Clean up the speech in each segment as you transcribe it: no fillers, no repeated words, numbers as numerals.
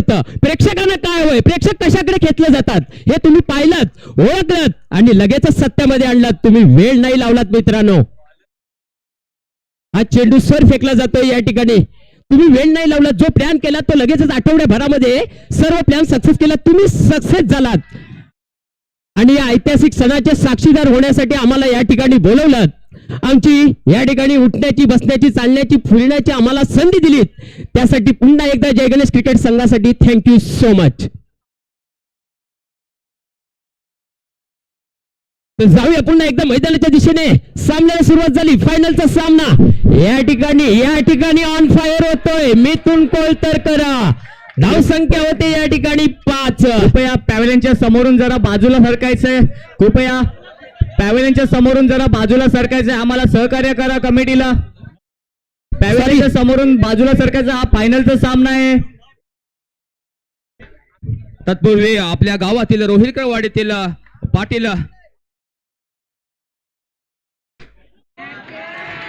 प्रेक्षकांना काय हवंय, प्रेक्षक कशाकडे खेचले जातात हे तुम्ही पाहिलात, ओळखलात आणि लगेचच सत्यामध्ये आणलात. तुम्ही वेळ नाही लावलात मित्रांनो. हा चेंडू सर फेकला जातोय या ठिकाणी. तुम्ही वेळ नाही लावला, जो प्लॅन केला तो लगेचच आठवड्याभरामध्ये सर्व प्लॅन सक्सेस केला. तुम्ही सक्सेस झालात आणि या ऐतिहासिक सणाचे साक्षीदार होण्यासाठी आम्हाला या ठिकाणी बोलवलं. आमची या ठिकाणी उठण्याची, बसण्याची, चालण्याची, फिरण्याची आम्हाला संधी दिलीत. त्यासाठी पुन्हा एकदा जय गणेश क्रिकेट संघासाठी थँक्यू सो मच. तर जाऊया पुन्हा एकदा मैदानाच्या दिशेने. सामन्याला सुरुवात झाली. फायनलचा सामना या ठिकाणी ऑन फायर होतोय. मिथुन कोलतरकर. धाव संख्या होते या ठिकाणी 5. कृपया पॅव्हेलियनच्या समोरून जरा बाजूला सरकायचंय. कृपया पॅव्हेलियनच्या समोरून जरा बाजूला सरकायचंय. आम्हाला सहकार्य करा कमिटीला. पॅव्हेलियनच्या समोरून बाजूला सरकायचं. हा फायनलचा सामना आहे. तत्पूर्वी आपल्या गावातील रोहिलकरवाडीतील पाटील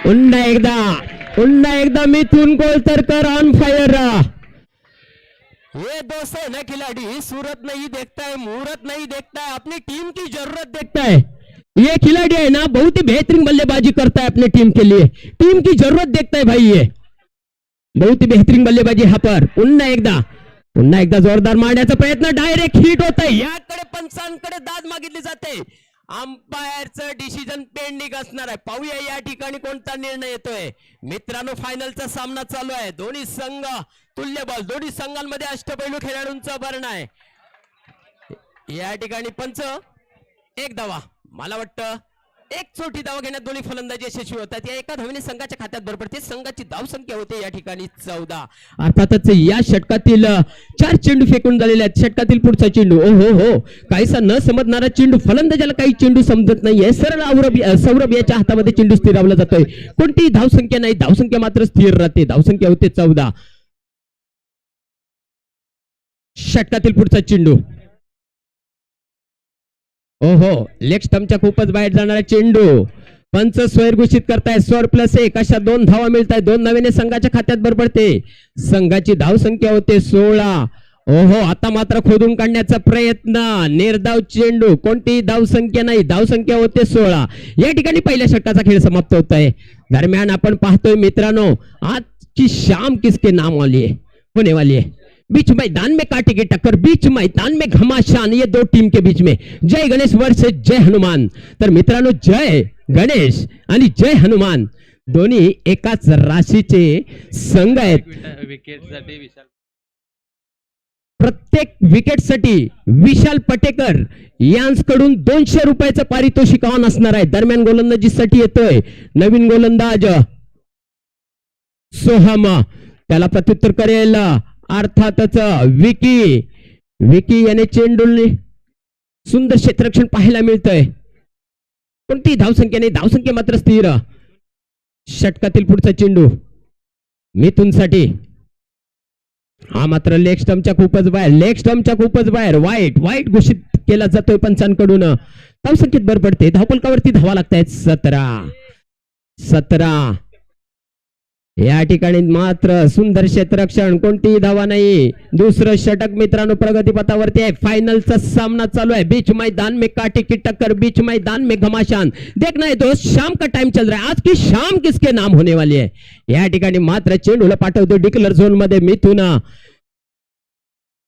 पुन्हा एकदा मिथुन कोलतरकर ऑन फायर. ये दोस्त है ना खिलाड़ी, सूरत नहीं देखता है, मुहूर्त नहीं देखता है, अपनी टीम की जरूरत देखता है. ये खिलाड़ी है ना, बहुत ही बेहतरीन बल्लेबाजी करता है अपने टीम के लिए. टीम की जरूरत देखता है भाई. ये बहुत ही बेहतरीन बल्लेबाजी हा पर. पुन्हा एकदा जोरदार मारण्याचा प्रयत्न. डायरेक्ट हिट होत आहे. याकडे पंचांकडे दाद मागितली जाते. अंपायरचं डिसिजन पेंडिंग असणार आहे. पाहूया या ठिकाणी कोणता निर्णय येतोय. मित्रांनो, फायनलचा सामना चालू आहे. दोन्ही संघ तुल्यबळ, दोन्ही संघांमध्ये अष्टपैलू खेळाडूंचा भरण आहे. या ठिकाणी पंच एक धावा, मला वाटतं एक चोटी धावा घेण्यात दोन्ही फलंदाजी यशस्वी होतात. या एका धावेने संघाच्या खात्यात भर पडते. संघाची धाव संख्या होते या ठिकाणी 14. अर्थातच या षटकातील 4 चेंडू फेकून झालेले आहेत. षटकातील पुढचा चेंडू, ओ हो, काहीसा न समजणारा चेंडू. फलंदाजाला काही चेंडू समजत नाहीये. सरळ सौरभ याच्या हातामध्ये चेंडू स्थिरावला जातोय. कोणतीही धावसंख्या नाही, धावसंख्या मात्र स्थिर राहते. धावसंख्या होते 14. षटकातील पुढचा चेंडू, ओहो, लेग स्टंपच्या खूपच बाहेर जाणारा चेंडू. पंच स्वैर घोषित करताय. स्वर +1 अशा 2 धावा मिळत आहेत. 2 नव्याने संघाच्या खात्यात भर पडते. संघाची धाव संख्या होते 16. ओहो, आता मात्र खोदून काढण्याचा प्रयत्न. निर्धाव चेंडू, कोणतीही धाव संख्या नाही. धाव संख्या होते 16. या ठिकाणी पहिल्या षटकाचा खेळ समाप्त होत आहे. दरम्यान आपण पाहतोय मित्रांनो, आज की शाम किसके नाम होने वाली है. बीच मैदान में काटे की टक्कर, बीच मैदान में घमासान, ये 2 टीम के बीच में. जय गणेश वर्सेस जय हनुमान. तर मित्रांनो, जय गणेश आणि जय हनुमान दोन्ही एकाच राशीचे संघ आहेत. प्रत्येक विकेटसाठी विशाल पटेकर यांच्याकडून 200 रुपयाचं पारितोषिक ऑन असणार आहे. दरम्यान गोलंदाजीसाठी येतोय नवीन गोलंदाज सोहम. त्याला प्रत्युत्तर करेल अर्थातच विकी याने चेंडूने सुंदर क्षेत्ररक्षण पाहायला मिळतंय. कोणती धावसंख्या नाही, धावसंख्या मात्र स्थिर. षटकातील पुढचा चेंडू मिथुनसाठी. हा मात्र लेग स्टंपच्या खूपच बाहेर. वाईट घोषित केला जातोय पंचांकडून. धावसंख्येत भर पडते. धावफलकावरती धावा लागतायत 17. या ठिकाणी मात्र सुंदर क्षेत्ररक्षण, कोणतीही धावा नाही. दुसरं षटक मित्रांनो प्रगतीपथावरती आहे. फायनलचा सामना चालू आहे. बीच मैदान में काटे की टक्कर, बीच मैदान में घमासान. देखना है दोस्त, शाम का टाइम चल रहा है. आज की शाम किसके नाम होने वाली है. या ठिकाणी मात्र चेंडूला पाठवतो डिक्लेअर झोन मध्ये मिथुन.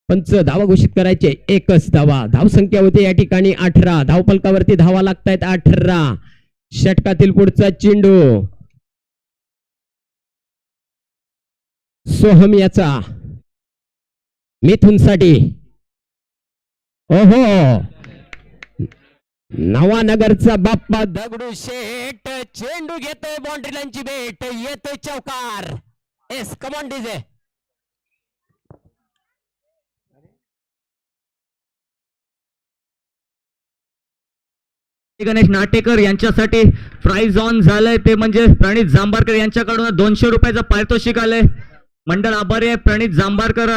पंच धावा घोषित करायचे. एकच धावा. धावसंख्या होते या ठिकाणी 18. धावफलकावरती धावा लागतायत 18. षटकातील पुढचा चेंडू सोहम याचा मिथुनसाठी. ओहो, नवानगरचा बाप्पा दगडू शेठ चेंडू घेतोय. बाउंड्री लाईनची भेट, येतोय चौकार. S come on DJ. Ganesh Natekar यांच्यासाठी प्राइज ऑन झालंय. ते म्हणजे प्रणित जांभारकर यांच्याकडून 200 रुपयाचं पारितोषिक आलंय. मंडळ आभारी आहे प्रणित जांभारकर.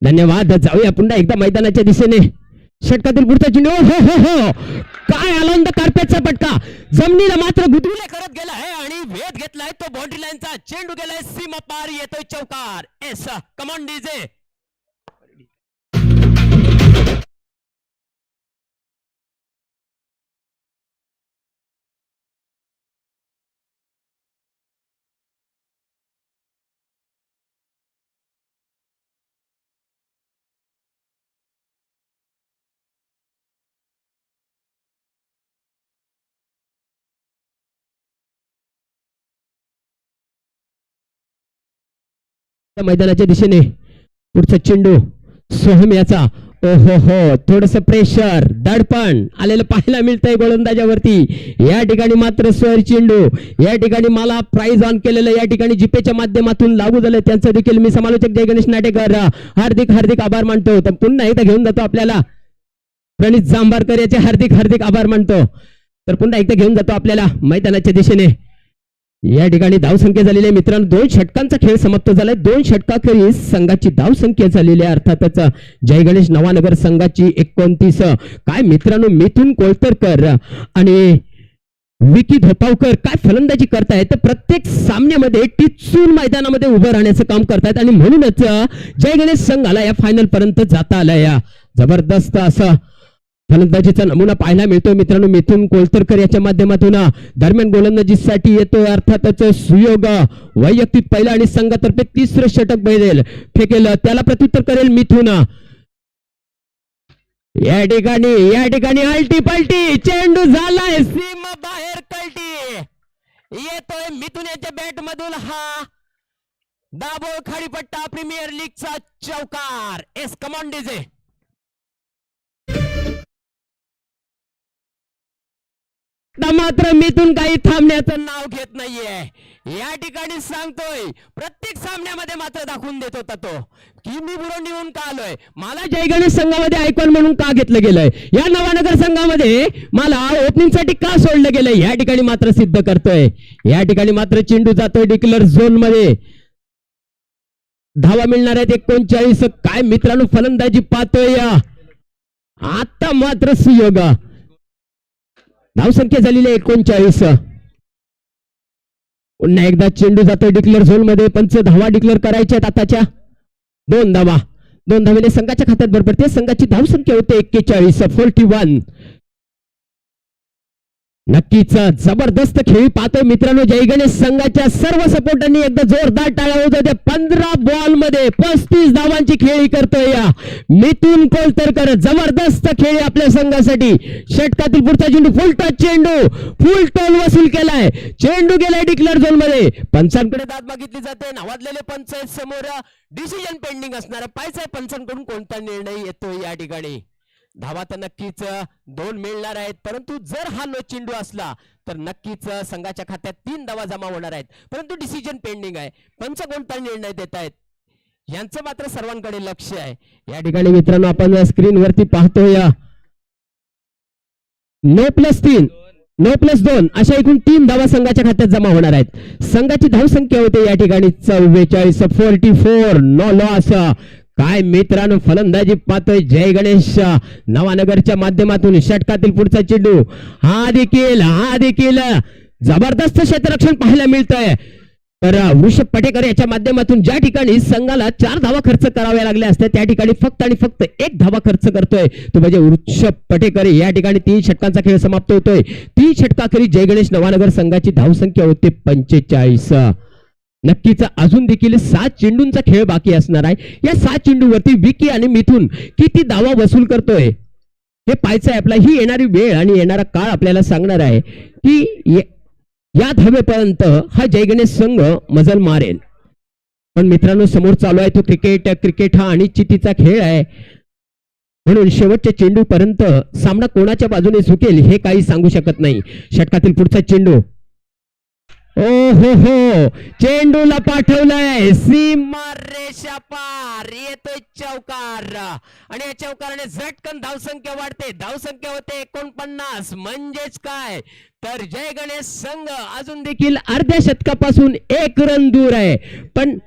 धन्यवाद. जाऊया पुन्हा एकदा मैदानाच्या दिशेने. षटकातील पुढचा चेंडू, हो हो हो, काय आनंद कार्पेटचा फटका, जमिनीला मात्र गुदगुले करत गेलाय आणि वेध घेतलाय तो बाउंड्री लाईनचा चेंडू, गेलाय सीमा पार, येतोय चौकार. S come on DJ. मैदानाच्या दिशेने पुढचा चेंडू, सोहम याचा, ओहो हो, थोडस प्रेशर, दडपण आलेलं पाहायला मिळतंय गोलंदाजावरती. या ठिकाणी मात्र स्वर चेंडू, या ठिकाणी मला प्राइज ऑन केलेलं या ठिकाणी जिपेच्या माध्यमातून लागू झालं, त्यांचं देखील मी समालोचक जय गणेश नाटेकर हार्दिक हार्दिक आभार मानतो. तर पुन्हा एकदा घेऊन जातो आपल्याला प्रणित जांभारकर याचे हार्दिक हार्दिक आभार मानतो. तर पुन्हा एकदा घेऊन जातो आपल्याला मैदानाच्या दिशेने. या ठिकाणी धावसंख्या झालेली आहे मित्रांनो, 2 षटकांचा खेळ समाप्त झालाय. 2 षटकाखेरीज संघाची धावसंख्या झालेली आहे. अर्थातच जय गणेश नवानगर संघाची 29. काय मित्रांनो, मिथुन कोळतरकर आणि विकी धोपावकर काय फलंदाजी करतायत. तर प्रत्येक सामन्यामध्ये टिचून मैदानामध्ये उभं राहण्याचं काम करतायत आणि म्हणूनच जय गणेश संघाला या फायनल पर्यंत जाता आलं. या जबरदस्त असं फलंदाजीचा नमुना पाहायला मिळतोय मित्रांनो मिथुन कोळतरकर याच्या माध्यमातून. दरम्यान गोलंदाजीसाठी येतोय अर्थातच सुयोग, वैयक्तिक पहिला आणि संघातर्फे 3रं षटक फेकेल, त्याला प्रत्युत्तर करेल मिथुन. या ठिकाणी आलटी पलटी, चेंडू झालाय सीमा बाहेर, कलटी येतोय मिथुन याच्या बॅट मधून. हा दाबोळ खाडीपट्टा प्रीमियर लीगचा चौकार. S come on DJ. मात्र मिथुन काही थांबण्याचं नाव घेत नाहीये. या ठिकाणी सांगतोय प्रत्येक सामन्यामध्ये मात्र दाखवून देत होता तो की मी बुरुंडी येऊन का आलोय, मला जय गणेश संघामध्ये आयकॉन म्हणून का घेतलं गेलंय, या नवानगर संघामध्ये मला ओपनिंग साठी का सोडलं गेलंय. या ठिकाणी मात्र सिद्ध करतोय. या ठिकाणी मात्र चेंडू जातोय डिक्लेअर झोन मध्ये. धावा मिळणार आहेत 39. काय मित्रांनो फलंदाजी पाहतोय आता मात्र सुयोग. धावसंख्या झालेली 39. पुन्हा एकदा चेंडू जातोय डिक्लेअर झोन मध्ये. 5 धावा डिक्लेअर करायच्या आताच्या. 2 धावा, 2 धावेने संघाच्या खात्यात भर पडते. संघाची धावसंख्या होते 41, 41. नक्कीच जबरदस्त खेळी पाहतोय मित्रांनो जय गणेश संघाच्या सर्व सपोर्टांनी एकदा जोरदार टाळ्या होत्या. 15 बॉल मध्ये 35 धावांची खेळी करतोय या मिथुन कोळतरकर. जबरदस्त खेळी आपल्या संघासाठी. षटकातील पुढचा चेंडू, फुल टच चेंडू, फुल टोल वसूल केलाय. चेंडू गेलाय डिक्लेअर झोन मध्ये. पंचांकडे दाद मागितली जाते. नावाजलेले पंच समोर डिसिजन पेंडिंग असणार. पाहायचंय पंचांकडून कोणता निर्णय येतोय. या ठिकाणी धावा तर नक्कीच 2 मिळणार आहेत, परंतु जर हा लो चेंडू असला तर नक्कीच संघाच्या खात्यात 3 धावा जमा होणार आहेत, परंतु डिसिजन पेंडिंग आहे. पंच कोणता निर्णय देत आहेत यांचं मात्र सर्वांकडे लक्ष आहे. या ठिकाणी मित्रांनो आपण स्क्रीन वरती पाहतोय 9+3, 9+2 अशा एकूण 3 धावा संघाच्या खात्यात जमा होणार आहेत. संघाची धावसंख्या होते या ठिकाणी 44, 44, नो लॉस. काय मित्रांनो फलंदाजी पाहतोय जय गणेश नवानगरच्या माध्यमातून. षटकातील पुढचा चेंडू, हा देखील जबरदस्त क्षेत्ररक्षण पाहायला मिळतंय. तर वृषभ पटेकर याच्या माध्यमातून ज्या ठिकाणी संघाला 4 धावा खर्च कराव्या लागल्या असत्या त्या ठिकाणी फक्त आणि फक्त 1 धावा खर्च करतोय तो म्हणजे वृषभ पटेकर. या ठिकाणी 3 षटकांचा खेळ समाप्त होतोय. 3 षटकाखेरीज जय गणेश नवानगर संघाची धावसंख्या होते 45. नक्कीच अजून देखील 7 चेंडूंचा खेळ बाकी असणार आहे. या 7 चेंडूवरती विकी आणि मिथुन किती धावा वसूल करतोय हे पाहायचंय आपला. ही येणारी वेळ आणि येणारा काळ आपल्याला सांगणार आहे की या धावेपर्यंत हा जय गणेश संघ मजल मारेल. पण मित्रांनो समोर चालू आहे तो क्रिकेट हा अनिश्चितीचा खेळ आहे, म्हणून शेवटच्या चेंडू पर्यंत सामना कोणाच्या बाजूने झुकेल हे काही सांगू शकत नाही. षटकातील पुढचा चेंडू, ओ हो, चेंडूला पाठवलाय सीमा रेषा पार, येतोय चौकार आणि या चौकाराने झटकन धावसंख्या वाढते. धावसंख्या होते 49. म्हणजेच काय तर जय गणेश संघ अजून देखील अर्ध्या शतकापासून 1 रन दूर आहे. पण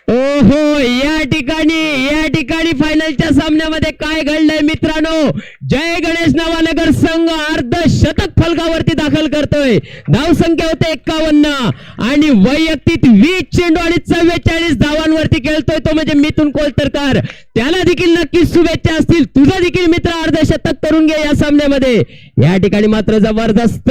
ओहो, या ठिकाणी फायनलच्या सामन्यामध्ये काय घडलंय मित्रांनो? जय गणेश नवानगर संघ अर्ध शतक फलकावरती दाखल करतोय. धावसंख्या होते 51 आणि वैयक्तिक 20 चेंडू आणि 44 धावांवरती खेळतोय तो म्हणजे मिथुन कोलतरकर. त्याला देखील नक्कीच शुभेच्छा असतील. तुझा देखील मित्र अर्ध शतक करून घे या सामन्यामध्ये. या ठिकाणी मात्र जबरदस्त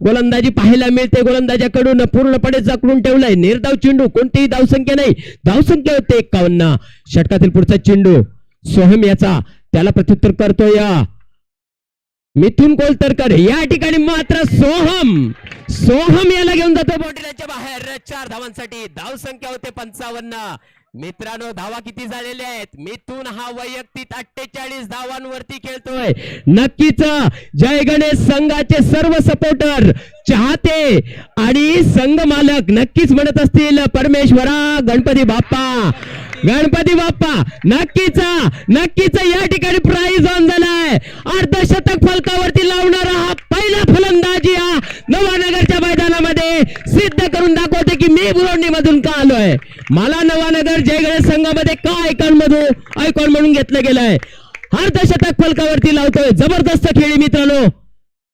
गोलंदाजी पाहायला मिळते. गोलंदाजाकडून पूर्णपणे जखडून ठेवलंय. निर्धाव चेंडू, कोणतीही धावसंख्या नाही. धावसंख्या होते 51. षटकातील पुढचा चेंडू सोहम याचा, त्याला प्रत्युत्तर करतोय मिथुन कोलतरकर. या ठिकाणी मात्र सोहम याला घेऊन जातो बाउंड्रीच्या बाहेर 4 धावांसाठी. धावसंख्या होते 55. मित्रांनो, धावा किती झालेल्या आहेत? मिथुन हा वैयक्तिक 48 धावांवरती खेळतोय. नक्कीच जय गणेश संघाचे सर्व सपोर्टर, चाहते आणि संघ मालक नक्कीच म्हणत असतील परमेश्वरा, गणपती बाप्पा नक्कीच या ठिकाणी प्राइज ऑन झालाय. अर्धशतक फलकावरती लावणारा हा पहिला फलंदाजी हा नवानगरच्या मैदानामध्ये सिद्ध करून दाखवते की मी बुरोंडी मधून का आलोय. मला नवानगर जय गणेश संघामध्ये का आयकॉन म्हणून घेतलं गेलंय. अर्धशतक फलकावरती लावतोय. जबरदस्त खेळी मित्रांनो.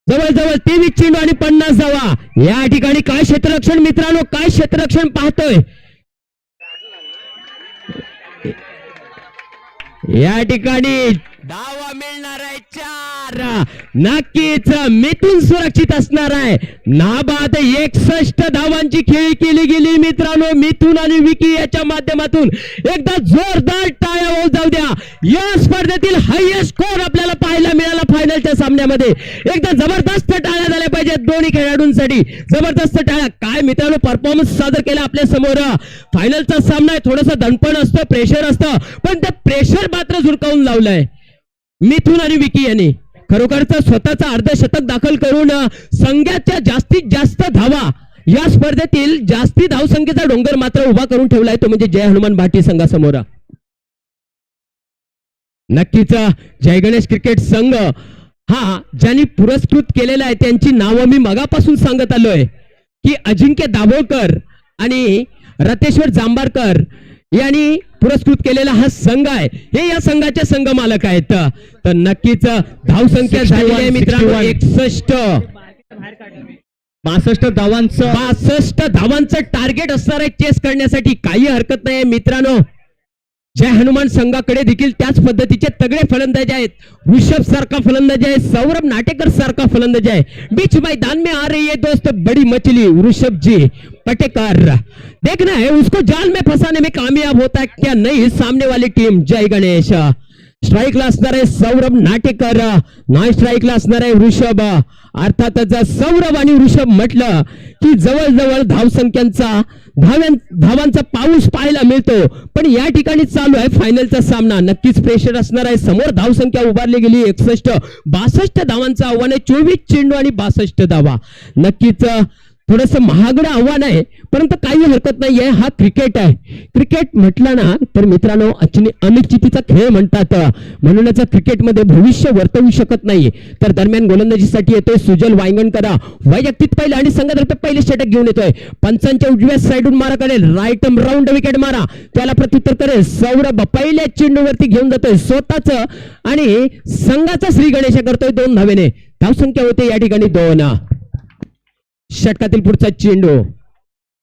जवळजवळ 23 चेंडू आणि 50 धावा. या ठिकाणी काय क्षेत्ररक्षण मित्रांनो, काय क्षेत्ररक्षण पाहतोय. या ठिकाणी धावा मिळणार आहे 4. नक्कीच मिथुन सुरक्षित असणार आहे. नाबाद 61 धावांची खेळी केली गेली मित्रांनो. मिथुन आणि विकी याच्या माध्यमातून एकदा जोरदार टाळ्या होऊ जाऊ द्या. या स्पर्धेतील हायएस्ट स्कोर आपल्याला पाहायला मिळाला फायनलच्या सामन्यामध्ये. एकदा जबरदस्त टाळ्या झाल्या पाहिजेत दोन्ही खेळाडूंसाठी. जबरदस्त टाळ्या. काय मित्रांनो परफॉर्मन्स सादर केला आपल्या समोर. फायनलचा सामना आहे, थोडंसं दणपण असतं, प्रेशर असतं, पण ते प्रेशर मात्र झुरकावून लावलंय मिथुन आणि विकी यांनी. खरोखरच स्वतःचा अर्धशतक दाखल करून संघाच्या जास्तीत जास्त धावा या स्पर्धेतील जास्ती धावसंख्येचा डोंगर मात्र उभा करून ठेवलाय तो म्हणजे जय हनुमान भाटी संघासमोर. नक्कीच जय गणेश क्रिकेट संघ हा ज्यांनी पुरस्कृत केलेला आहे त्यांची नावं मी मगापासून सांगत आलोय की अजिंक्य दाभोळकर आणि रतेश्वर जांभारकर यांनी पुरस्कृत केलेला हा संघ आहे. हे या संघाचे संघ मालक आहेत. तर नक्कीच धावसंख्या झालेली आहे मित्रांनो 62 धावांचं टार्गेट असणार आहे चेस करण्यासाठी. काही हरकत नाही मित्रांनो. जय हनुमान संघाकडे देखील त्याच पद्धतीचे तगडे फलंदाज आहेत. ऋषभ सारखा फलंदाज आहे, सौरभ नाटेकर सारखा फलंदाज आहे. बीच मैदान में आ रही है दोस्त बड़ी मछली ऋषभ जी पटेकर. देखना है उसको जाल में फंसाने में कामयाब होता है क्या नहीं सामने वाली टीम जय गणेश. स्ट्राईकला असणार आहे सौरभ नाटेकर, नॉन स्ट्राईकला असणार आहे ऋषभ. अर्थातच सौरभ आणि ऋषभ म्हटलं की जवळजवळ धावांचा पाऊस पाहायला मिळतो. पण या ठिकाणी चालू आहे फायनलचा सामना. नक्कीच प्रेशर असणार आहे. समोर धावसंख्या उभारली गेली 62 धावांचं आव्हान आहे. 24 चेंडू आणि 62 धावा. नक्कीच थोडंसं महागडं आव्हान आहे परंतु काही हरकत नाहीये. हा क्रिकेट आहे. क्रिकेट म्हटलं ना तर मित्रांनो अनिश्चितीचा खेळ म्हणतात. म्हणूनच क्रिकेटमध्ये भविष्य वर्तवू शकत नाही. तर दरम्यान गोलंदाजीसाठी येतोय सुजल वांगणकर. वैयक्तिक पहिले आणि संघातर्फे पहिले षटक घेऊन येतोय. पंचांच्या उजव्या साईडून मारा करेल, राईट राऊंड विकेट मारा, त्याला प्रत्युत्तर करेल सौरभ. पहिल्या चेंडूवरती घेऊन जातोय स्वतःच आणि संघाचा श्री गणेश करतोय 2 धावेने. धावसंख्या होते या ठिकाणी 2. षटकातील पुढचा चेंडू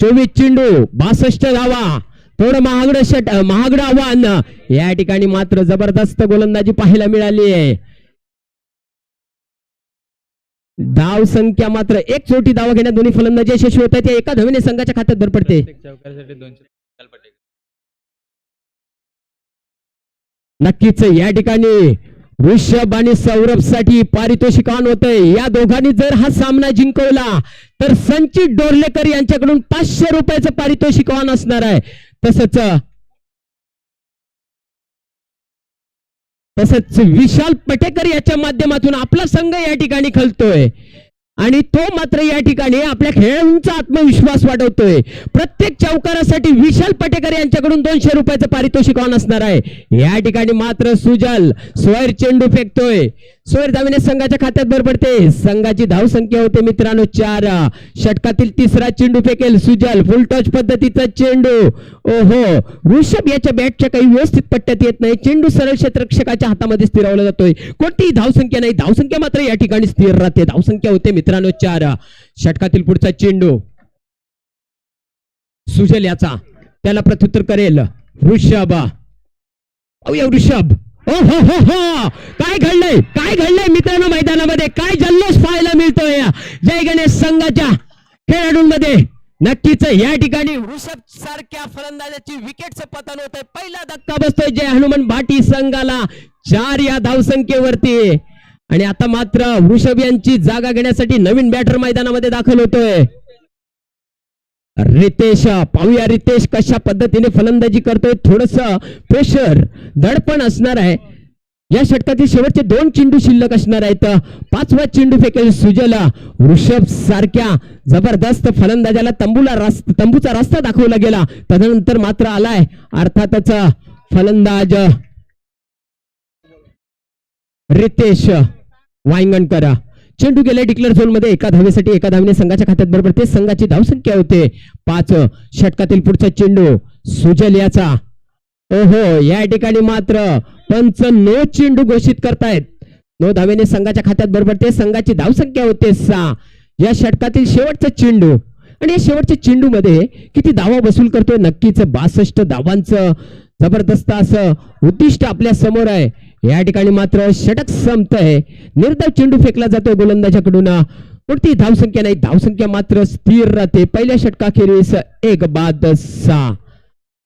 24 चेंडू 62 धावा. थोडं महागडं आव्हान. या ठिकाणी मात्र जबरदस्त गोलंदाजी पाहायला मिळाली आहे. धाव संख्या मात्र 1 चोटी धावा घेण्यात दोन्ही फलंदाजी यशस्वी होत आहेत. एका धावेने संघाच्या खात्यात भर पडते. नक्कीच या ठिकाणी ऋषभ आणि सौरभ साठी पारितोषिकान होतंय. या दोघांनी जर हा सामना जिंकवला तर संचित डोरलेकर यांच्याकडून 500 रुपयाचं पारितोषिकान असणार आहे. तसंच विशाल पटेकर याच्या माध्यमातून आपला संघ या ठिकाणी खेळतोय. आणि तो मात्र या ठिकाणी आपल्या खेळाडूंचा आत्मविश्वास वाढवतोय. प्रत्येक चौकारासाठी विशाल पटेकर यांच्याकडून 200 रुपयाचं पारितोषिक ऑन असणार आहे. या ठिकाणी मात्र सुजल सोयर चेंडू फेकतोय. सोयर धावेने संघाच्या खात्यात भर पडते. संघाची धावसंख्या होते मित्रांनो 4. षटकातील तिसरा चेंडू फेकेल सुजल. फुल टच पद्धतीचा चेंडू. ओहो, ऋषभ याच्या बॅटच्या काही व्यवस्थित पट्ट्यात येत नाही. चेंडू सरळ क्षेत्ररक्षकाच्या हातामध्ये स्थिरावला जातोय. कोणतीही धावसंख्या नाही. धावसंख्या मात्र या ठिकाणी स्थिर राहते. धावसंख्या होते मित्रांनो 4. षटकातील पुढचा चेंडू सुजल याचा. त्याला प्रत्युत्तर करेल ऋषभ. ऋषभ. ओ हो हो हो, काय घडलंय मित्रांनो मैदानामध्ये. काय जल्लोष पाहायला मिळतोय जय गणेश संघाच्या खेळाडूंमध्ये. नक्कीच या ठिकाणी ऋषभ सारख्या फलंदाजाची विकेटचं पतन होतंय. पहिला धक्का बसतोय जय हनुमान भाटी संघाला 4 या धावसंख्येवरती. आणि आता मात्र ऋषभ यांची जागा घेण्यासाठी नवीन बॅटर मैदानामध्ये दाखल होतोय. रितेश, पाहूया रितेश कशा पद्धतीने फलंदाजी करतोय. थोडस प्रेशर दडपण असणार आहे. या षटकातील शेवटचे 2 चेंडू शिल्लक असणार आहेत. 5वा चेंडू फेकेल सुजला. ऋषभ सारख्या जबरदस्त फलंदाजाला तंबूचा रस्ता दाखवला गेला. तदनंतर मात्र आलाय अर्थातच फलंदाज रितेश वांगणकर. चेंडू गेले डिक्लेअर झोन मध्ये. 1 धावेसाठी 1 धावेने संघाच्या खात्यात बरोबर ते. संघाची धावसंख्या होते 5. षटकातील पुढचा चेंडू सुजल याचा. ओहो, या ठिकाणी मात्र पंच नो चेंडू घोषित करतायत. 9 धावेने संघाच्या खात्यात बरोबर ते. संघाची धावसंख्या होते 6. या षटकातील शेवटचा चेंडू. आणि या शेवटच्या चेंडू मध्ये किती धावा वसूल करतोय. नक्कीच 62 धावांचं जबरदस्त असं उद्दिष्ट आपल्या समोर आहे. या ठिकाणी मात्र षटक संपतंय. निर्धाव चेंडू फेकला जातोय गोलंदाजाकडून. कोणती धावसंख्या नाही. धावसंख्या मात्र स्थिर राहते. पहिल्या षटकाखेरीस 1 बाद 6.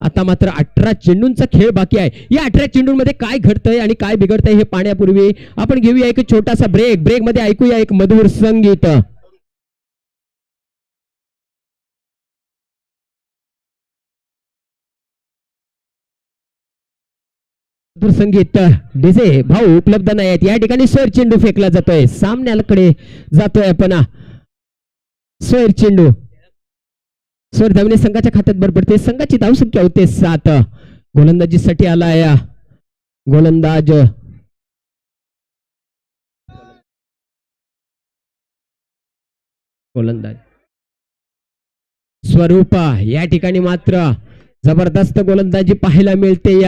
आता मात्र 18 चेंडूंचा खेळ बाकी आहे. या 18 चेंडूंमध्ये काय घडतंय आणि काय बिघडतंय हे पाहण्यापूर्वी आपण घेऊया एक छोटासा ब्रेक मध्ये ऐकूया एक मधुर संगीत. संगीत डीजे भाऊ उपलब्ध नाही आहेत. या ठिकाणी सोयर चेंडू फेकला जातोय. सामन्याकडे जातोय आपण. सोयर चेंडू. सोयर धावणे संघाच्या खात्यात भर पडते. संघाची धावसंख्या होते 7. गोलंदाजीसाठी आलाय गोलंदाज स्वरूप. या ठिकाणी मात्र जबरदस्त गोलंदाजी पाहायला मिळते.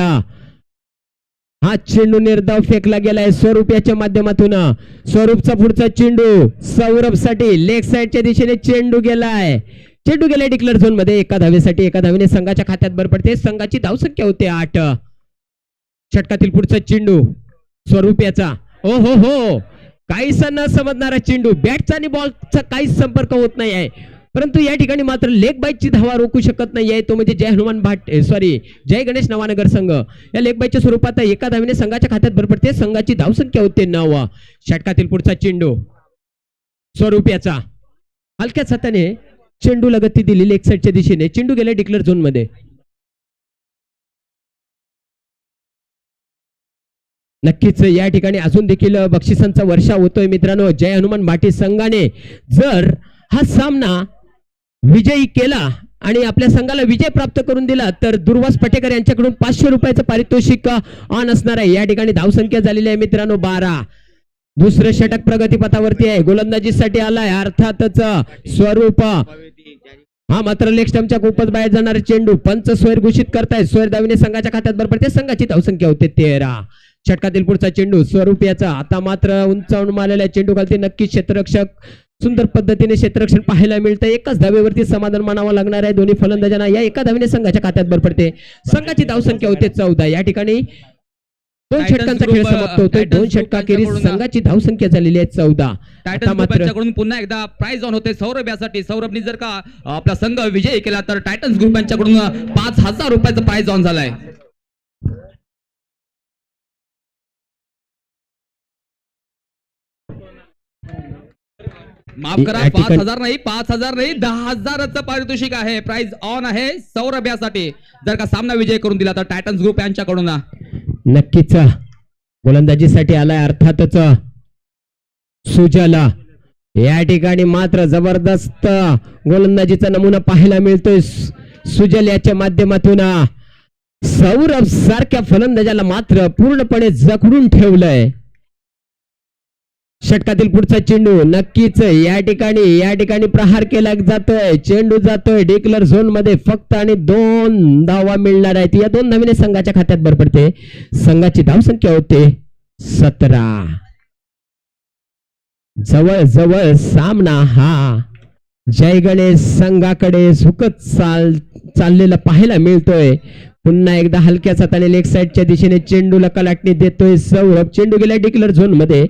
हा चेंडू निर्धाव फेकला गेलाय स्वरूप याच्या माध्यमातून. स्वरूपचा पुढचा चेंडू सौरभ साठी लेग साइडच्या दिशेने चेंडू गेलाय. चेंडू गेलाय डिक्लेअर झोन मध्ये. 1 धावेसाठी 1 धावेने संघाच्या खात्यात भर पडते. संघाची धावसंख्या होते 8. षटकातील पुढचा चेंडू स्वरूप याचा. ओ हो हो, काहीसा न समजणारा चेंडू. बॅटचा आणि बॉलचा काहीच संपर्क होत नाही आहे. परंतु या ठिकाणी मात्र लेग बाईटची धावा रोखू शकत नाहीये. तो म्हणजे जय हनुमान जय गणेश नवानगर संघ. या लेग बाईटच्या स्वरूपात 1 धावेने संघाच्या खात्यात भर पडते. संघाची धावसंख्या होते 9. षटकातील पुढचा चेंडू स्वरूप याचा. हलक्याच हाताने चेंडूला गती दिली लेग साइडच्या दिशेने. चेंडू गेला डिक्लेअर झोन मध्ये. नक्कीच या ठिकाणी अजून देखील बक्षिसांचा वर्षा होतोय मित्रांनो. जय हनुमान भाटी संघाने जर हा सामना विजयी केला आणि आपल्या संघाला विजय प्राप्त करून दिला तर दुर्वास पटेकर यांच्याकडून 500 रुपयाचं पारितोषिक ऑन असणार आहे. या ठिकाणी धावसंख्या झालेली आहे मित्रांनो 12. दुसरं षटक प्रगतीपथावरती आहे. गोलंदाजीसाठी आलाय अर्थातच स्वरूप. हा मात्र लेग स्टंपच्या खूपच बाहेर जाणारा चेंडू. पंच सोयर घोषित करतायत. सोयर धावेने संघाच्या खात्यात भर पडते. संघाची धावसंख्या होते 13. षटकातील पुढचा चेंडू स्वरूप याचा. आता मात्र उंचावून मारलेल्या चेंडू खालती नक्कीच क्षेत्ररक्षक सुंदर पद्धतीने क्षेत्ररक्षण पाहायला मिळतं. 1च धावेवरती समाधान मानावं लागणार आहे दोन्ही फलंदाजांना. या 1 धावेने संघाच्या खात्यात भर पडते. संघाची धावसंख्या होते 14. या ठिकाणी 2 षटकांचा खेळ समाप्त होतोय. 2 षटकाखेरीज संघाची धावसंख्या झालेली आहे 14. टायटन्स पुन्हा एकदा प्राइज ऑन होते सौरभ यासाठी. सौरभने जर का आपला संघ विजयी केला तर टायटन्स ग्रुप यांच्याकडून 5000 रुपयाचं प्राइज ऑन झालाय. माफ करा, 5000 नाही 10,000चं पारितोषिक आहे. प्राइज ऑन आहे सौरभ यासाठी. जर का सामना विजय करून दिला तर टायटन्स ग्रुप यांच्याकडून. नक्कीच गोलंदाजीसाठी आलाय अर्थातच सुजला. या ठिकाणी मात्र जबरदस्त गोलंदाजीचा नमुना पाहायला मिळतोय सुजल याच्या माध्यमातून. सौरभ सारख्या फलंदाजाला मात्र पूर्णपणे जखडून ठेवलंय. षटकातील पुढचा चेंडू नक्कीच या ठिकाणी प्रहार केला जातोय. चेंडू जातोय डिक्लेअर झोन मध्ये फक्त आणि 2 धावा मिळणार आहेत. या 2 धावेने संघाच्या खात्यात भर पडते. संघाची धावसंख्या होते 17. जवळ जवळ सामना हा जय गणेश संघाकडे झुकत चाललेला पाहायला मिळतोय. पुन्हा एकदा हलक्याच हाताने लेग साइडच्या दिशेने चेंडूला कलाटणी देतोय सौरभ. चेंडू गेला डिक्लेअर झोन मध्ये.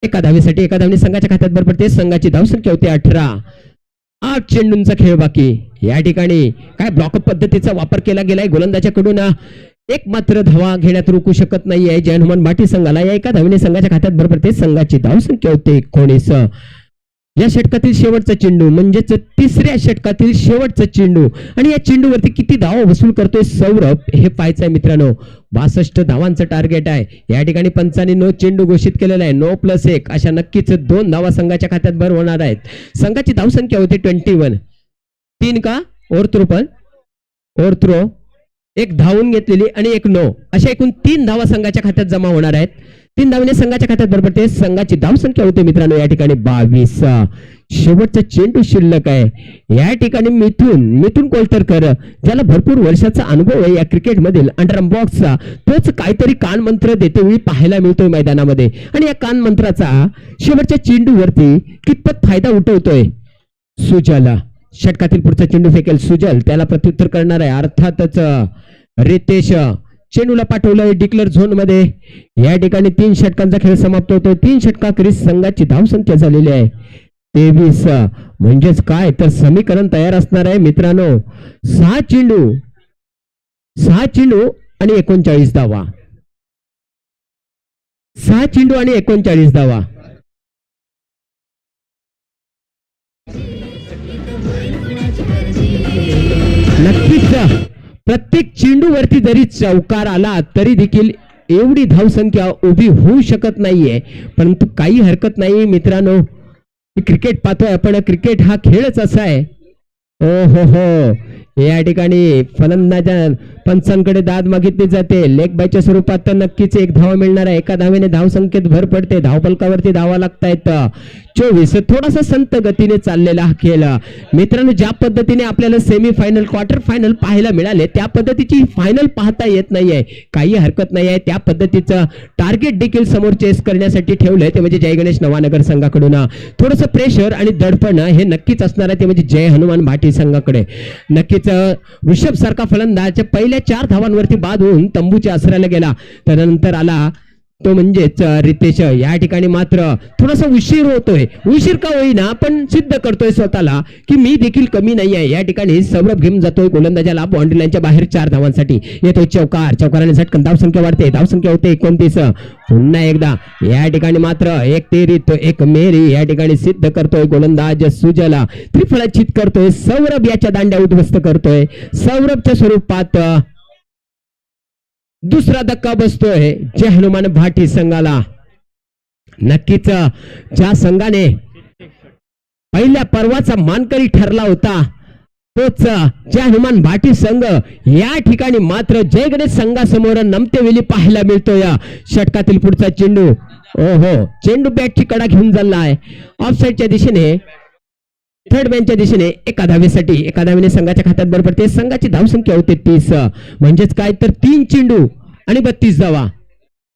एका धावेने संघाच्या खात्यात भर पडते. संघाची धावसंख्या होती 18. 8 चेंडूंचा खेळ बाकी. या ठिकाणी काय ब्लॉकअप पद्धतीचा वापर केला गेलाय गोलंदाजाकडून. एक मात्र धावा घेण्यात रोखू शकत नाहीये जय हनुमान भाटी संघाला. या एका धावेने संघाच्या खात्यात भर पडते. संघाची धावसंख्या होते 19. या षटकातील शेवटचा चेंडू म्हणजेच 3ऱ्या षटकातील शेवटचा चेंडू आणि या चेंडूवरती किती धावा वसूल करतोय सौरभ हे पाहायचंय मित्रांनो. 62 धावांचं टार्गेट आहे. या ठिकाणी पंचांनी नो चेंडू घोषित केलेला आहे. 9+1 अशा नक्कीच 2 धावा संघाच्या खात्यात भर होणार आहेत. संघाची धावसंख्या होती 21. 3 का ओव्हरथ्रो 1 धावून घेतलेली आणि 1 नो अशा एकूण 3 धावा संघाच्या खात्यात जमा होणार आहेत. 3 धावेने संघाच्या खात्यात भर पडते. संघाची धावसंख्या होते मित्रांनो या ठिकाणी 22. शेवटचा चेंडू शिल्लक आहे. या ठिकाणी मिथून कोलतरकर ज्याला भरपूर वर्षाचा अनुभव आहे या क्रिकेट मधील अंडरआर्म बॉक्सचा, तोच काहीतरी कान मंत्र देते वेळी पाहायला मिळतोय मैदानामध्ये. आणि या कान मंत्राचा शेवटच्या चेंडूवरती कितपत फायदा उठवतोय सुजल. षटकातील पुढचा चेंडू फेकेल सुजल. त्याला प्रत्युत्तर करणार आहे अर्थातच रितेश. चेंडूला पाठवलंय डिक्लेअर झोन मध्ये. या ठिकाणी 3 षटकांचा खेळ समाप्त होतोय. 3 षटकाखेरीज संघाची धावसंख्या झालेली आहे 23. म्हणजेच काय तर समीकरण तयार असणार आहे मित्रांनो. 6 चेंडू आणि 39 धावा. 6 चेंडू आणि 39 धावा. नक्कीच प्रत्येक चेंडूवरती जरी चौकार आला तरी देखील एवढी धावसंख्या उभी होऊ शकत नाहीये. परंतु काही हरकत नाही मित्रांनो. क्रिकेट पाहतोय आपण. क्रिकेट हा खेळच असा आहे. हो या ठिकाणी फलंदाजा पंचांकडे दाद मागितली जाते. लेग बायच्या स्वरूपात तर नक्कीच 1 धावा मिळणार आहे. एका धावेने धावसंख्येत भर पडते. धावफलकावरती धावा लागतायत 24. थोडासा संत गतीने चाललेला हा खेळ मित्रांनो. ज्या पद्धतीने आपल्याला सेमीफायनल क्वार्टर फायनल पाहायला मिळाले त्या पद्धतीची फायनल पाहता येत नाहीये. काही हरकत नाही आहे. त्या पद्धतीचं टार्गेट देखील समोर चेस करण्यासाठी ठेवलंय ते म्हणजे जय गणेश नवानगर संघाकडून. थोडंसं प्रेशर आणि दडपण हे नक्कीच असणार आहे ते म्हणजे जय हनुमान भाटी संघाकडे. नक्कीच ऋषभ सारखा फलंदाज पहिल्या 4 धावांवरती बाद होऊन तंबूच्या आसऱ्याला गेला. त्यानंतर आला तो म्हणजेच रितेश. या ठिकाणी मात्र थोडासा उशीर होतोय. उशीर का होईना पण सिद्ध करतोय स्वतःला की मी देखील कमी नाही आहे. या ठिकाणी सौरभ घेऊन जातोय गोलंदाजाला बाउंड्री लाईनच्या बाहेर 4 धावांसाठी. येतोय चौकाराने झटकन धावसंख्या वाढते. धावसंख्या होते 29. पुन्हा एकदा या ठिकाणी मात्र 1 तेरी तो 1 मेरी या ठिकाणी सिद्ध करतोय गोलंदाज सुजला. त्रिफळाचित करतोय सौरभ. याच्या दांड्या उद्ध्वस्त करतोय. सौरभच्या स्वरूपात दुसरा धक्का बसतोय जय हनुमान भाटी संघाला. नक्कीच ज्या संघाने पहिल्या पर्वाचा मानकरी ठरला होता तोच जय हनुमान भाटी संघ या ठिकाणी मात्र जय गणेश संघासमोर नमतेवेली पाहायला मिळतोय. षटकातील पुढचा चेंडू चेंडू बॅटची कडा घेऊन चाललाय ऑफसाईडच्या दिशेने. थर्ड मॅनच्या दिशेने एका धावेने संघाच्या खात्यात भर पडते. संघाची धावसंख्या होते 30. म्हणजेच काय तर 3 चेंडू आणि 32 धावा.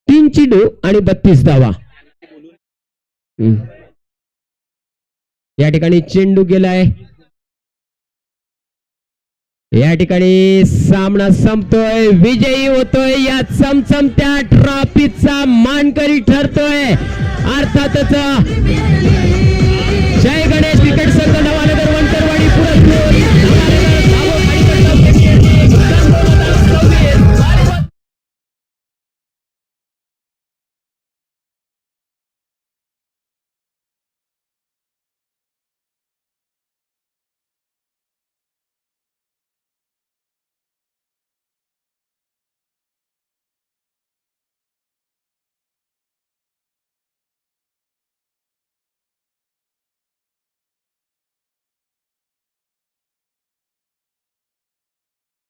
3 चेंडू आणि 32 धावा. या ठिकाणी चेंडू गेलाय. या ठिकाणी सामना संपतोय. विजयी होतोय या चमचमत्या ट्रॉफीचा मानकरी ठरतोय अर्थातच